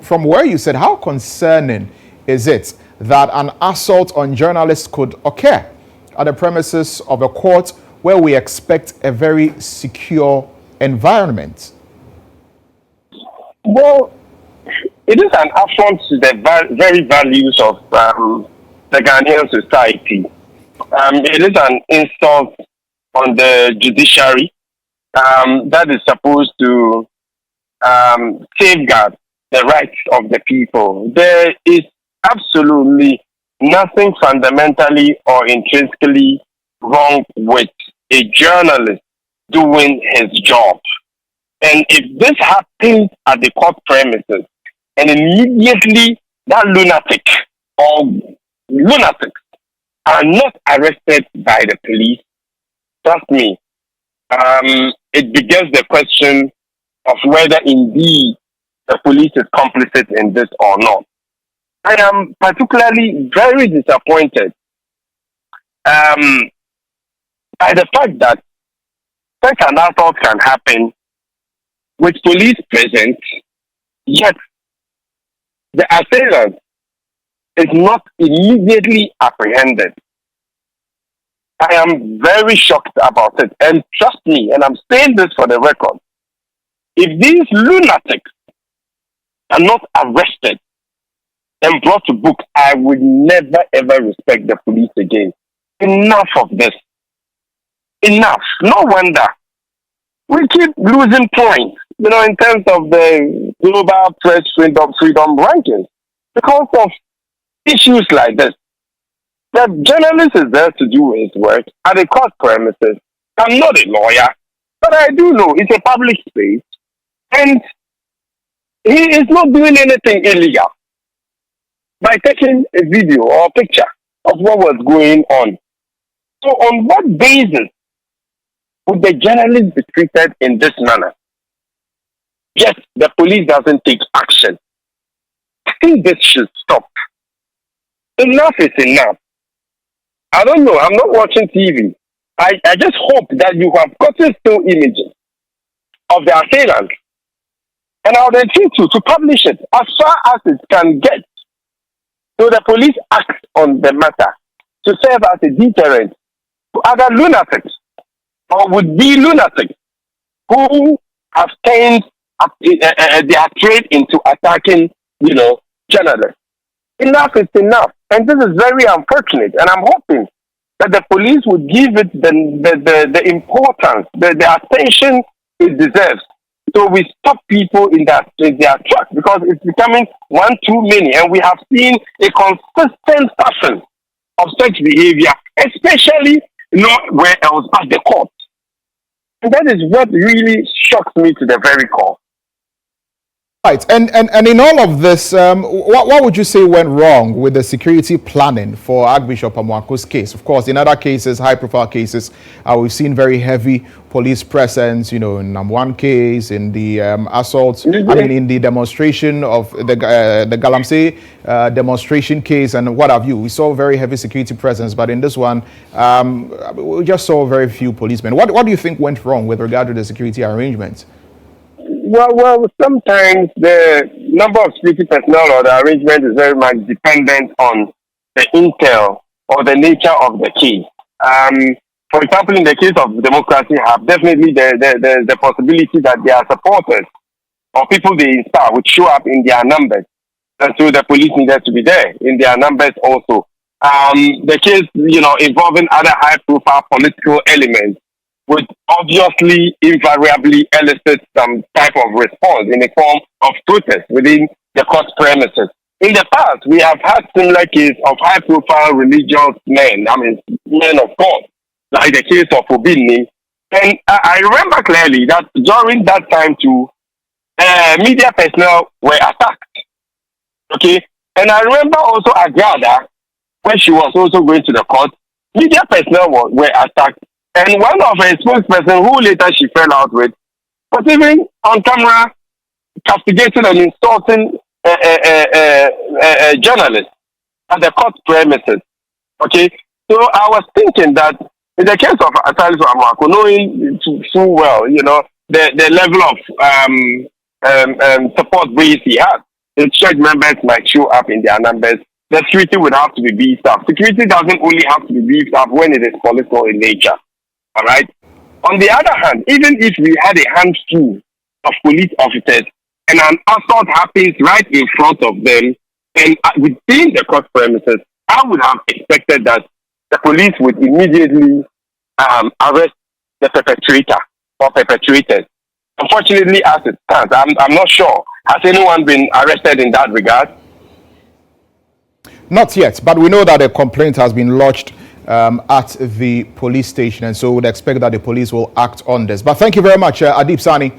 from where you said, how concerning is it that an assault on journalists could occur at the premises of a court where we expect a very secure environment? Well, it is an affront to the very values of the Ghanaian society. It is an insult on the judiciary that is supposed to safeguard the rights of the people. There is absolutely nothing fundamentally or intrinsically wrong with a journalist doing his job. And if this happens at the court premises, and immediately that lunatic or lunatics are not arrested by the police, trust me, it begins the question of whether indeed the police is complicit in this or not. I am particularly very disappointed by the fact that such an assault can happen with police present, yet the assailant is not immediately apprehended. I am very shocked about it. And trust me, and I'm saying this for the record, if these lunatics are not arrested and brought to book, I would never ever respect the police again. Enough of this. Enough. No wonder we keep losing points, in terms of the global press freedom rankings because of issues like this. The journalist is there to do his work at the court premises. I'm not a lawyer, but I do know it's a public space, and he is not doing anything illegal by taking a video or a picture of what was going on. So on what basis would the journalist be treated in this manner? Yes, the police doesn't take action. I think this should stop. Enough is enough. I don't know. I'm not watching TV. I just hope that you have gotten still images of the assailant. And I would entreat you to publish it as far as it can get. So the police act on the matter to serve as a deterrent to other lunatics or would-be lunatics who have turned their trade into attacking, journalists. Enough is enough. And this is very unfortunate. And I'm hoping that the police would give it the importance, the attention it deserves. So we stop people in their tracks because it's becoming one too many. And we have seen a consistent pattern of such behavior, especially not where else but the court. And that is what really shocks me to the very core. Right, and in all of this, what would you say went wrong with the security planning for Archbishop Amoako's case? Of course, in other cases, high-profile cases, we've seen very heavy police presence, in one case, in the assault, in the demonstration of the Galamsey demonstration case and what have you. We saw very heavy security presence, but in this one, we just saw very few policemen. What do you think went wrong with regard to the security arrangements? Well, sometimes the number of security personnel or the arrangement is very much dependent on the intel or the nature of the case. For example, in the case of Democracy Hub, definitely there's the possibility that their supporters or people they inspire would show up in their numbers. And so the police needed to be there in their numbers also. The case, involving other high-profile political elements would obviously invariably elicit some type of response in the form of protest within the court premises. In the past, we have had similar cases of high-profile religious men, men of God, like the case of Obini. And I remember clearly that during that time too, media personnel were attacked. Okay? And I remember also Agrada, when she was also going to the court, media personnel were attacked. And one of her spokesperson, who later she fell out with, was even on camera castigating and insulting a journalist at the court premises. Okay? So I was thinking that in the case of Asare Amoako, knowing so well, the level of support base he had, the church members might show up in their numbers. The security would have to be beefed up. Security doesn't only have to be beefed up when it is political in nature. All right. On the other hand, even if we had a handful of police officers and an assault happens right in front of them and within the court premises, I would have expected that the police would immediately arrest the perpetrator or perpetrators. Unfortunately, as it stands, I'm not sure. Has anyone been arrested in that regard? Not yet, but we know that a complaint has been lodged at the police station, and so we would expect that the police will act on this. But thank you very much, Adib Sani.